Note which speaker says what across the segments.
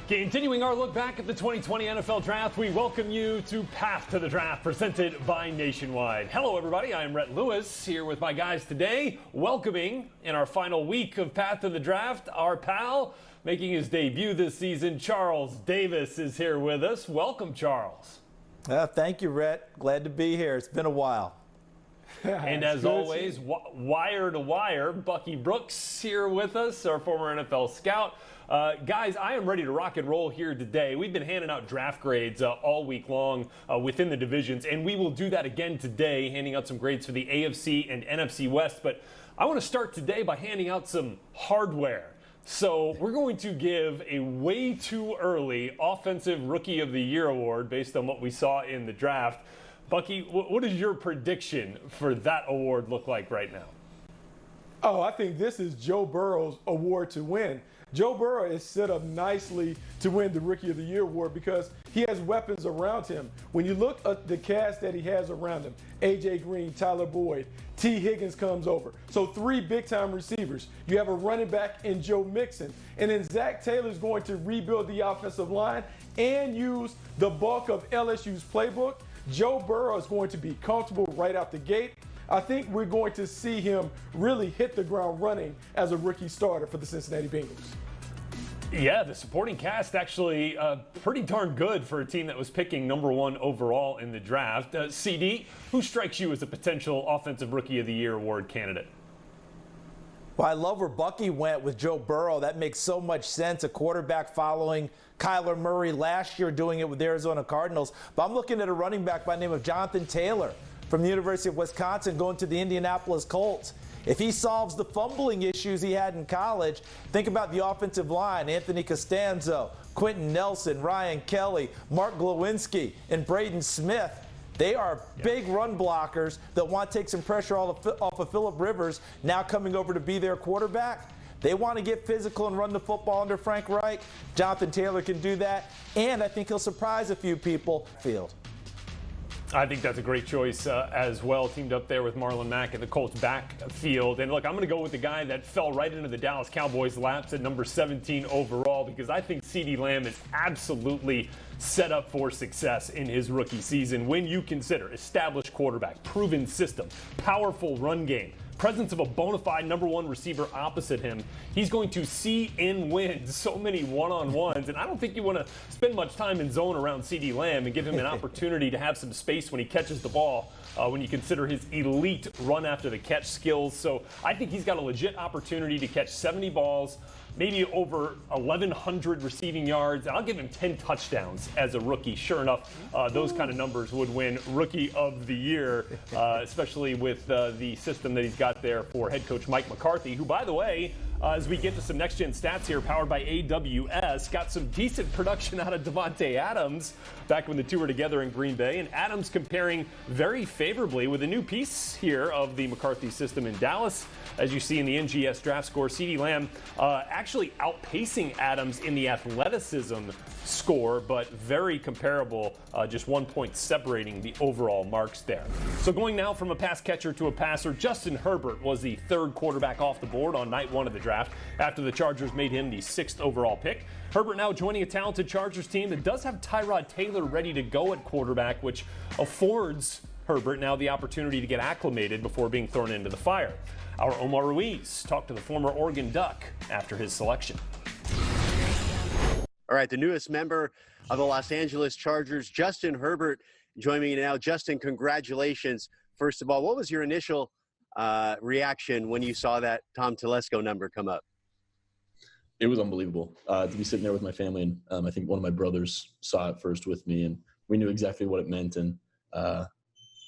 Speaker 1: Continuing our look back at the 2020 NFL Draft, we welcome you to Path to the Draft, presented by Nationwide. Hello, everybody. I am Rhett Lewis, here with my guys today, welcoming in our final week of Path to the Draft, our pal, making his debut this season, Charles Davis is here with us. Welcome, Charles.
Speaker 2: Thank you, Rhett. Glad to be here. It's been a while.
Speaker 1: And as always, wire to wire, Bucky Brooks here with us, our former NFL scout. Guys, I am ready to rock and roll here today. We've been handing out draft grades all week long within the divisions, and we will do that again today, handing out some grades for the AFC and NFC West. But I want to start today by handing out some hardware. So we're going to give a way too early Offensive Rookie of the Year award based on what we saw in the draft. Bucky, what does your prediction for that award look like right now?
Speaker 3: Oh, I think this is Joe Burrow's award to win. Joe Burrow is set up nicely to win the Rookie of the Year award because he has weapons around him. When you look at the cast that he has around him, A.J. Green, Tyler Boyd, T. Higgins comes over. So 3 big-time receivers. You have a running back in Joe Mixon. And then Zach Taylor's going to rebuild the offensive line and use the bulk of LSU's playbook. Joe Burrow is going to be comfortable right out the gate. I think we're going to see him really hit the ground running as a rookie starter for the Cincinnati Bengals.
Speaker 1: Yeah, the supporting cast actually pretty darn good for a team that was picking number 1 overall in the draft. CeeDee, who strikes you as a potential Offensive Rookie of the Year award candidate?
Speaker 2: Well, I love where Bucky went with Joe Burrow. That makes so much sense. A quarterback following Kyler Murray last year, doing it with the Arizona Cardinals. But I'm looking at a running back by the name of Jonathan Taylor from the University of Wisconsin going to the Indianapolis Colts. If he solves the fumbling issues he had in college, think about the offensive line: Anthony Costanzo, Quentin Nelson, Ryan Kelly, Mark Glowinski, and Braden Smith. They are big run blockers that want to take some pressure off of Phillip Rivers, now coming over to be their quarterback. They want to get physical and run the football under Frank Reich. Jonathan Taylor can do that, and I think he'll surprise a few people. Field.
Speaker 1: I think that's a great choice as well, teamed up there with Marlon Mack in the Colts backfield. And look, I'm going to go with the guy that fell right into the Dallas Cowboys' laps at number 17 overall, because I think CeeDee Lamb is absolutely set up for success in his rookie season when you consider established quarterback, proven system, powerful run game, presence of a bona fide number 1 receiver opposite him. He's going to see and win so many one-on-ones, and I don't think you want to spend much time in zone around CeeDee Lamb and give him an opportunity to have some space when he catches the ball, when you consider his elite run-after-the-catch skills. So I think he's got a legit opportunity to catch 70 balls, maybe over 1,100 receiving yards. I'll give him 10 touchdowns as a rookie. Sure enough, those kind of numbers would win Rookie of the Year, especially with the system that he's got there for head coach Mike McCarthy, who, by the way, as we get to some next-gen stats here, powered by AWS, got some decent production out of Devontae Adams back when the two were together in Green Bay. And Adams comparing very favorably with a new piece here of the McCarthy system in Dallas. As you see in the NGS draft score, CeeDee Lamb actually outpacing Adams in the athleticism score, but very comparable, just 1 point separating the overall marks there. So going now from a pass catcher to a passer, Justin Herbert was the 3rd quarterback off the board on night 1 of the draft after the Chargers made him the 6th overall pick. Herbert now joining a talented Chargers team that does have Tyrod Taylor ready to go at quarterback, which affords Herbert now the opportunity to get acclimated before being thrown into the fire. Our Omar Ruiz talked to the former Oregon Duck after his selection.
Speaker 4: All right, the newest member of the Los Angeles Chargers, Justin Herbert, joining me now. Justin, congratulations. First of all, what was your initial reaction when you saw that Tom Telesco number come up?
Speaker 5: It was unbelievable to be sitting there with my family, and I think one of my brothers saw it first with me, and we knew exactly what it meant, and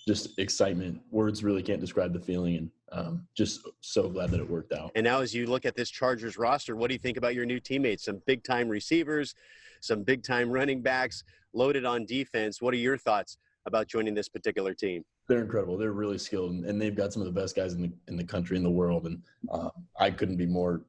Speaker 5: just excitement. Words really can't describe the feeling, and just so glad that it worked out.
Speaker 4: And now as you look at this Chargers roster, what do you think about your new teammates? Some big-time receivers, some big-time running backs, loaded on defense. What are your thoughts about joining this particular team?
Speaker 5: They're incredible. They're really skilled, and they've got some of the best guys in the country, in the world, and I couldn't be more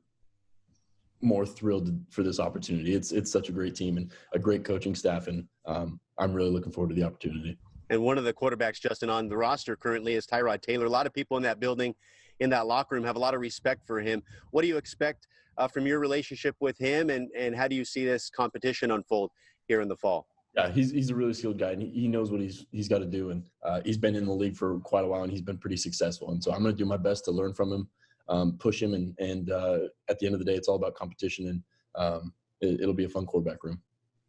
Speaker 5: thrilled for this opportunity. It's such a great team and a great coaching staff, and I'm really looking forward to the opportunity.
Speaker 4: And one of the quarterbacks, Justin, on the roster currently is Tyrod Taylor. A lot of people in that building in that locker room have a lot of respect for him. What do you expect from your relationship with him, and how do you see this competition unfold here in the fall?
Speaker 5: Yeah, he's a really skilled guy, and he knows what he's got to do. And he's been in the league for quite a while, and he's been pretty successful. And so I'm going to do my best to learn from him, push him, and at the end of the day, it's all about competition, and it'll be a fun quarterback room.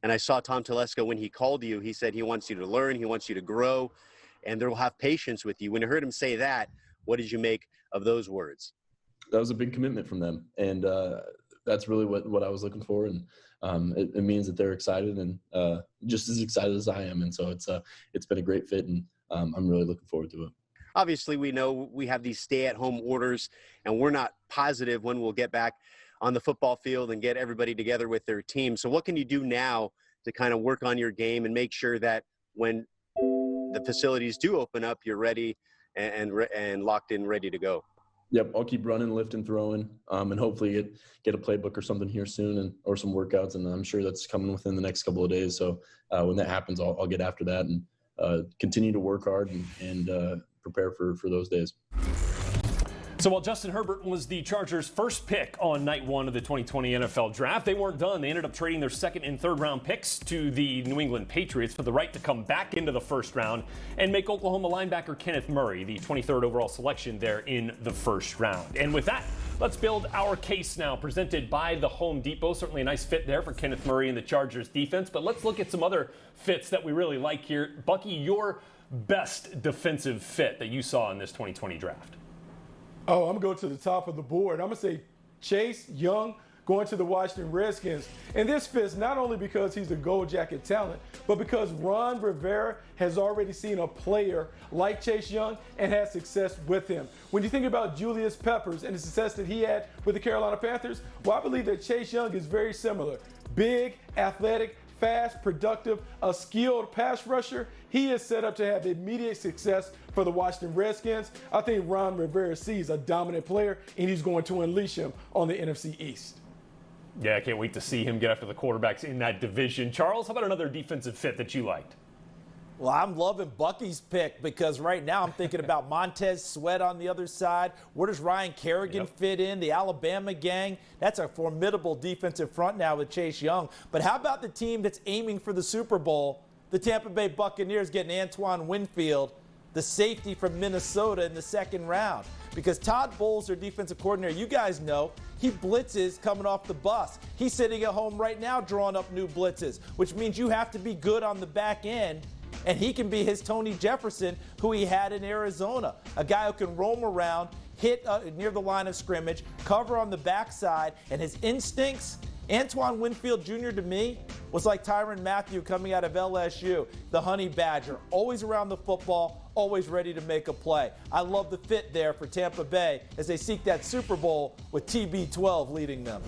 Speaker 4: And I saw Tom Telesco when he called you. He said he wants you to learn, he wants you to grow, and they'll have patience with you. When you heard him say that, what did you make of those words?
Speaker 5: That was a big commitment from them, and that's really what I was looking for. And it means that they're excited and just as excited as I am. And so it's been a great fit, and I'm really looking forward to it.
Speaker 4: Obviously, we know we have these stay-at-home orders, and we're not positive when we'll get back on the football field and get everybody together with their team. So what can you do now to kind of work on your game and make sure that when the facilities do open up, you're ready and locked in, ready to go?
Speaker 5: Yep, I'll keep running, lifting, throwing, and hopefully get a playbook or something here soon, or some workouts, and I'm sure that's coming within the next couple of days. So when that happens, I'll get after that and continue to work hard and prepare for those days.
Speaker 1: So while Justin Herbert was the Chargers' first pick on night one of the 2020 NFL Draft, they weren't done. They ended up trading their second and third round picks to the New England Patriots for the right to come back into the first round and make Oklahoma linebacker Kenneth Murray the 23rd overall selection there in the first round. And with that, let's build our case now, presented by the Home Depot. Certainly a nice fit there for Kenneth Murray and the Chargers defense, but let's look at some other fits that we really like here. Bucky, your best defensive fit that you saw in this 2020 draft?
Speaker 3: Oh, I'm going to go to the top of the board. I'm going to say Chase Young going to the Washington Redskins. And this fits not only because he's a gold jacket talent, but because Ron Rivera has already seen a player like Chase Young and had success with him. When you think about Julius Peppers and the success that he had with the Carolina Panthers, well, I believe that Chase Young is very similar. Big, athletic, fast, productive, a skilled pass rusher. He is set up to have immediate success for the Washington Redskins. I think Ron Rivera sees a dominant player, and he's going to unleash him on the NFC East.
Speaker 1: Yeah, I can't wait to see him get after the quarterbacks in that division. Charles, how about another defensive fit that you liked?
Speaker 2: Well, I'm loving Bucky's pick because right now I'm thinking about Montez Sweat on the other side. Where does Ryan Kerrigan fit in? The Alabama gang. That's a formidable defensive front now with Chase Young. But how about the team that's aiming for the Super Bowl? The Tampa Bay Buccaneers getting Antoine Winfield, the safety from Minnesota, in the second round. Because Todd Bowles, their defensive coordinator, you guys know, he blitzes coming off the bus. He's sitting at home right now drawing up new blitzes, which means you have to be good on the back end. And he can be his Tony Jefferson, who he had in Arizona, a guy who can roam around, hit near the line of scrimmage, cover on the backside, and his instincts. Antoine Winfield Jr. to me was like Tyrann Mathieu coming out of LSU, the honey badger, always around the football, always ready to make a play. I love the fit there for Tampa Bay as they seek that Super Bowl with TB12 leading them.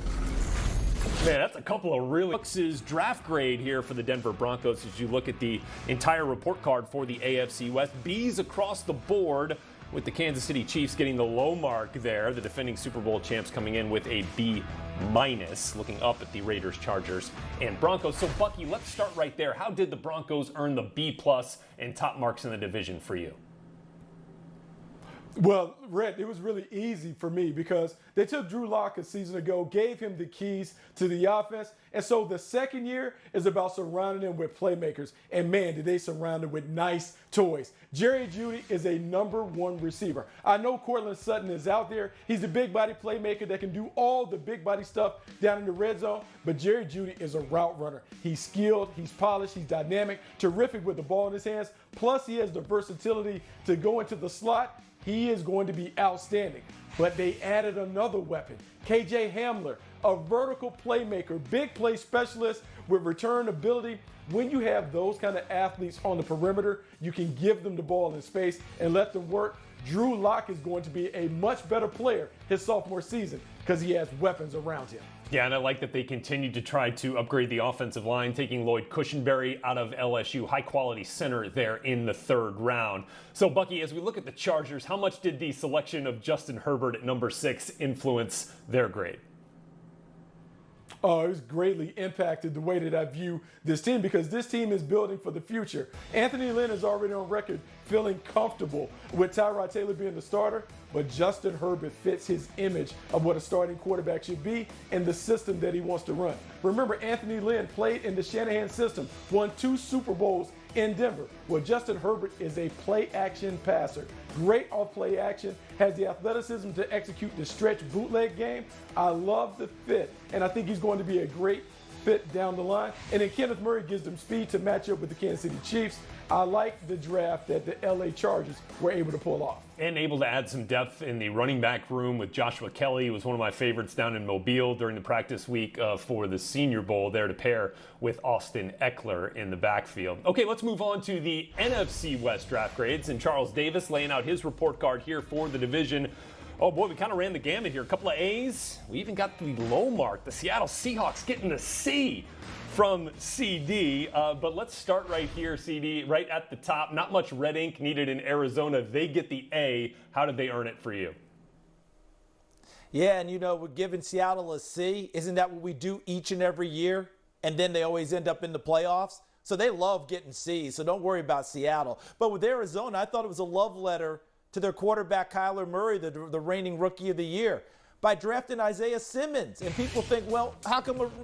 Speaker 1: Man, that's a couple of really Bucks' draft grade here for the Denver Broncos as you look at the entire report card for the AFC West. B's across the board with the Kansas City Chiefs getting the low mark there. The defending Super Bowl champs coming in with a B-, looking up at the Raiders, Chargers, and Broncos. So, Bucky, let's start right there. How did the Broncos earn the B+ and top marks in the division for you?
Speaker 3: Well, Rhett, it was really easy for me because they took Drew Lock a season ago, gave him the keys to the offense. And so the second year is about surrounding him with playmakers. And man, did they surround him with nice toys. Jerry Jeudy is a #1 receiver. I know Cortland Sutton is out there. He's a big body playmaker that can do all the big body stuff down in the red zone. But Jerry Jeudy is a route runner. He's skilled, he's polished, he's dynamic, terrific with the ball in his hands. Plus, he has the versatility to go into the slot. He is going to be outstanding. But they added another weapon, KJ Hamler, a vertical playmaker, big play specialist with return ability. When you have those kind of athletes on the perimeter, you can give them the ball in space and let them work. Drew Lock is going to be a much better player his sophomore season because he has weapons around him.
Speaker 1: Yeah, and I like that they continued to try to upgrade the offensive line, taking Lloyd Cushenberry out of LSU, high-quality center there in the third round. So, Bucky, as we look at the Chargers, how much did the selection of Justin Herbert at number 6 influence their grade?
Speaker 3: Oh, it's greatly impacted the way that I view this team because this team is building for the future. Anthony Lynn is already on record feeling comfortable with Tyrod Taylor being the starter, but Justin Herbert fits his image of what a starting quarterback should be and the system that he wants to run. Remember, Anthony Lynn played in the Shanahan system, won 2 Super Bowls in Denver. Well, Justin Herbert is a play-action passer. Great off play action, has the athleticism to execute the stretch bootleg game. I love the fit, and I think he's going to be a great fit down the line. And then Kenneth Murray gives them speed to match up with the Kansas City Chiefs. I like the draft that the LA Chargers were able to pull off.
Speaker 1: And able to add some depth in the running back room with Joshua Kelly, who was one of my favorites down in Mobile during the practice week for the Senior Bowl, there to pair with Austin Eckler in the backfield. Okay, let's move on to the NFC West draft grades. And Charles Davis laying out his report card here for the division. Oh boy, we kind of ran the gamut here. A couple of A's. We even got the low mark. The Seattle Seahawks getting a C from CeeDee. But let's start right here, CeeDee, right at the top. Not much red ink needed in Arizona. They get the A. How did they earn it for you?
Speaker 2: Yeah, and we're giving Seattle a C. Isn't that what we do each and every year? And then they always end up in the playoffs. So they love getting C's, so don't worry about Seattle. But with Arizona, I thought it was a love letter to their quarterback, Kyler Murray, the reigning Rookie of the Year, by drafting Isaiah Simmons. And people think, well,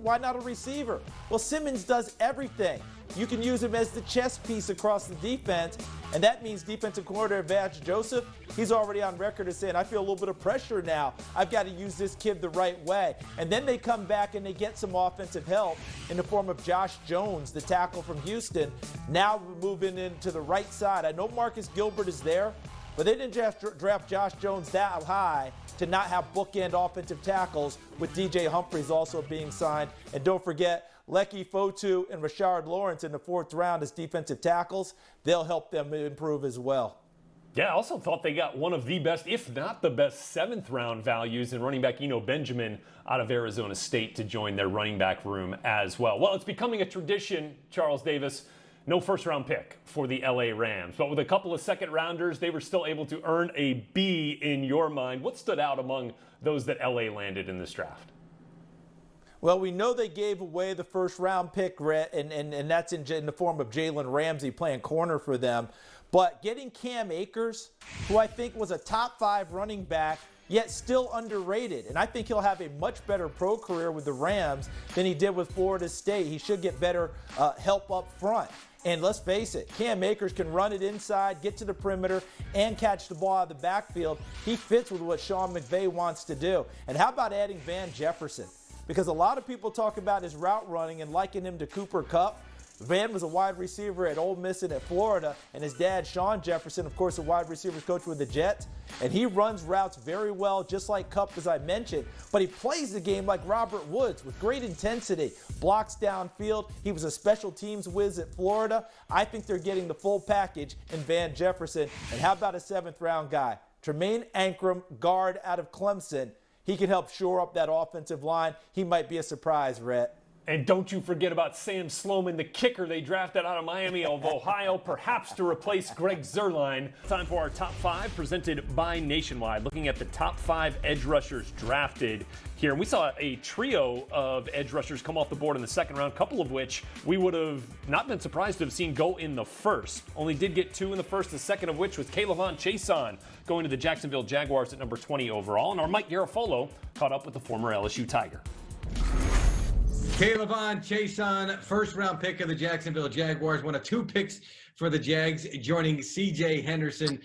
Speaker 2: why not a receiver? Well, Simmons does everything. You can use him as the chess piece across the defense, and that means defensive coordinator Vance Joseph, he's already on record as saying, I feel a little bit of pressure now. I've got to use this kid the right way. And then they come back and they get some offensive help in the form of Josh Jones, the tackle from Houston. Now we're moving into the right side. I know Marcus Gilbert is there, but they didn't just draft Josh Jones that high to not have bookend offensive tackles, with DJ Humphries also being signed. And don't forget, Lecky Fotu and Rashard Lawrence in the 4th round as defensive tackles. They'll help them improve as well.
Speaker 1: Yeah, I also thought they got one of the best, if not the best, 7th round values in running back Eno Benjamin out of Arizona State to join their running back room as well. Well, it's becoming a tradition, Charles Davis. No first-round pick for the LA Rams. But with a couple of second-rounders, they were still able to earn a B in your mind. What stood out among those that LA landed in this draft?
Speaker 2: Well, we know they gave away the first-round pick, and that's in the form of Jalen Ramsey playing corner for them. But getting Cam Akers, who I think was a top 5 running back, yet still underrated. And I think he'll have a much better pro career with the Rams than he did with Florida State. He should get better help up front. And let's face it, Cam Akers can run it inside, get to the perimeter, and catch the ball out of the backfield. He fits with what Sean McVay wants to do. And how about adding Van Jefferson? Because a lot of people talk about his route running and liken him to Cooper Kupp. Van was a wide receiver at Ole Miss and at Florida, and his dad, Sean Jefferson, of course, a wide receivers coach with the Jets. And he runs routes very well, just like Kupp, as I mentioned. But he plays the game like Robert Woods with great intensity, blocks downfield. He was a special teams whiz at Florida. I think they're getting the full package in Van Jefferson. And how about a 7th-round guy? Tremaine Ankrum, guard out of Clemson. He can help shore up that offensive line. He might be a surprise, Rhett.
Speaker 1: And don't you forget about Sam Sloman, the kicker they drafted out of Miami of Ohio, perhaps to replace Greg Zuerlein. Time for our top 5, presented by Nationwide. Looking at the top 5 edge rushers drafted here. And we saw a trio of edge rushers come off the board in the 2nd round, a couple of which we would have not been surprised to have seen go in the 1st. Only did get 2 in the 1st, the 2nd of which was Kayvon Chason going to the Jacksonville Jaguars at number 20 overall. And our Mike Garafolo caught up with the former LSU Tiger.
Speaker 6: Kayvon Chason, 1st-round pick of the Jacksonville Jaguars, one of 2 picks for the Jags, joining C.J. Henderson.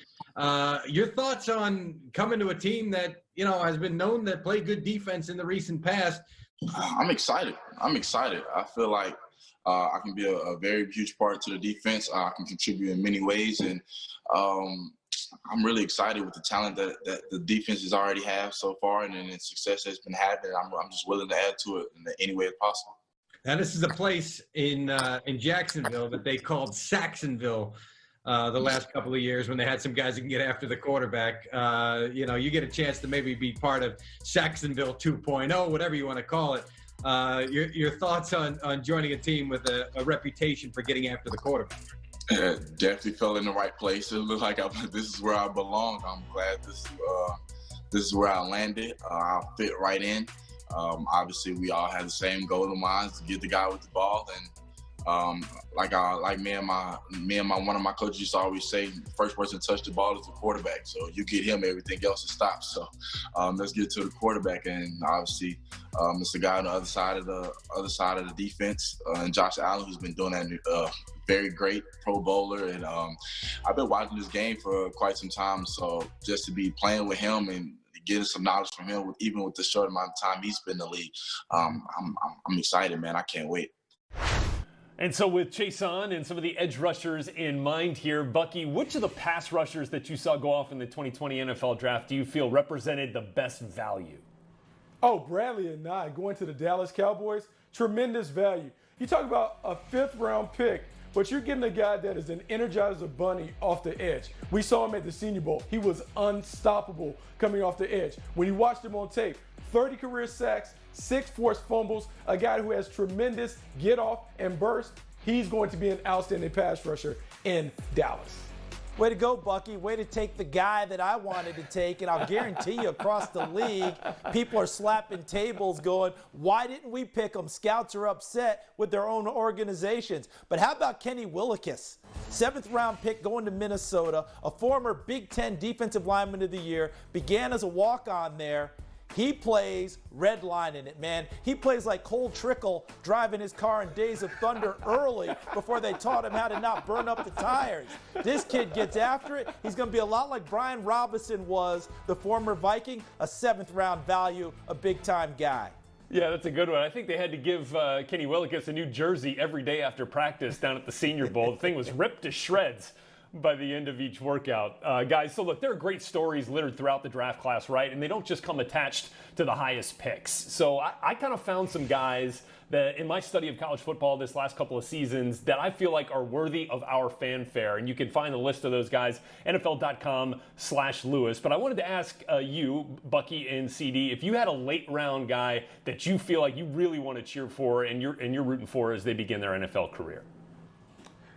Speaker 6: Your thoughts on coming to a team that, has been known to play good defense in the recent past?
Speaker 7: I'm excited. I feel like I can be a very huge part to the defense. I can contribute in many ways, and I'm really excited with the talent that the defenses already have so far, and the success that's been having. I'm just willing to add to it in any way possible.
Speaker 6: Now, this is a place in Jacksonville that they called Saxonville the last couple of years when they had some guys who can get after the quarterback. You get a chance to maybe be part of Saxonville 2.0, whatever you want to call it. Your thoughts on joining a team with a reputation for getting after the quarterback?
Speaker 7: Definitely fell in the right place. It looked like this is where I belong. I'm glad this is where I landed. I'll fit right in. Obviously, we all had the same goal in mind, to get the guy with the ball. And like me and one of my coaches used to always say, the first person to touch the ball is the quarterback. So you get him, everything else is stopped. So let's get to the quarterback. And obviously, it's the guy on the other side of the defense, and Josh Allen, who's been doing that. Very great Pro Bowler, and I've been watching this game for quite some time. So just to be playing with him and getting some knowledge from him, even with the short amount of time he's been in the league, I'm excited, man. I can't wait.
Speaker 1: And so with Chason and some of the edge rushers in mind here, Bucky, which of the pass rushers that you saw go off in the 2020 NFL draft do you feel represented the best value?
Speaker 3: Oh, Bradley and I going to the Dallas Cowboys, tremendous value. You talk about a 5th-round pick, but you're getting a guy that is an Energizer bunny off the edge. We saw him at the Senior Bowl. He was unstoppable coming off the edge. When you watched him on tape, 30 career sacks, 6 forced fumbles, a guy who has tremendous get off and burst. He's going to be an outstanding pass rusher in Dallas.
Speaker 2: Way to go, Bucky. Way to take the guy that I wanted to take, and I'll guarantee you across the league, people are slapping tables going, why didn't we pick him? Scouts are upset with their own organizations. But how about Kenny Willekes? 7th-round pick going to Minnesota, a former Big Ten Defensive Lineman of the Year, began as a walk-on there. He plays redlining it, man. He plays like Cole Trickle driving his car in Days of Thunder early before they taught him how to not burn up the tires. This kid gets after it. He's going to be a lot like Brian Robinson was, the former Viking, a 7th-round value, a big-time guy.
Speaker 1: Yeah, that's a good one. I think they had to give Kenny Willekes a new jersey every day after practice down at the Senior Bowl. The thing was ripped to shreds by the end of each workout. Guys, so look, there are great stories littered throughout the draft class, right? And they don't just come attached to the highest picks. So I kind of found some guys that in my study of college football this last couple of seasons that I feel like are worthy of our fanfare. And you can find the list of those guys, NFL.com/Lewis. But I wanted to ask you, Bucky and CeeDee, if you had a late round guy that you feel like you really want to cheer for and you're rooting for as they begin their NFL career.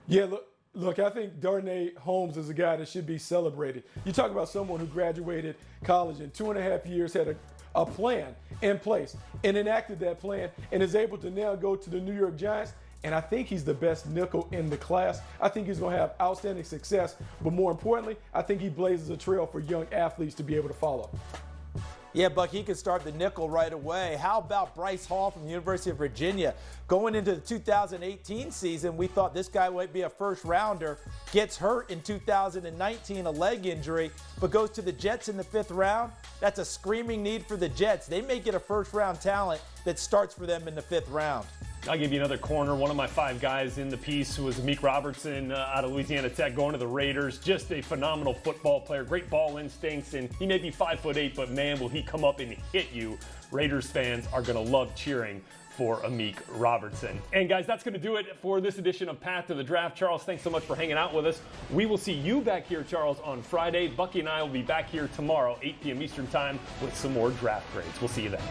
Speaker 3: Yeah, Look, I think Darnay Holmes is a guy that should be celebrated. You talk about someone who graduated college in 2.5 years, had a plan in place and enacted that plan and is able to now go to the New York Giants. And I think he's the best nickel in the class. I think he's going to have outstanding success. But more importantly, I think he blazes a trail for young athletes to be able to follow.
Speaker 2: Yeah, Buck, he could start the nickel right away. How about Bryce Hall from the University of Virginia? Going into the 2018 season, we thought this guy might be a first-rounder. Gets hurt in 2019, a leg injury, but goes to the Jets in the 5th round. That's a screaming need for the Jets. They may get a first-round talent that starts for them in the 5th round.
Speaker 1: I'll give you another corner. One of my 5 guys in the piece was Meek Robertson out of Louisiana Tech going to the Raiders. Just a phenomenal football player, great ball instincts, and he may be 5'8", but man, will he come up and hit you. Raiders fans are going to love cheering for Meek Robertson. And guys, that's going to do it for this edition of Path to the Draft. Charles, thanks so much for hanging out with us. We will see you back here, Charles, on Friday. Bucky and I will be back here tomorrow, 8 p.m. Eastern Time, with some more draft grades. We'll see you then.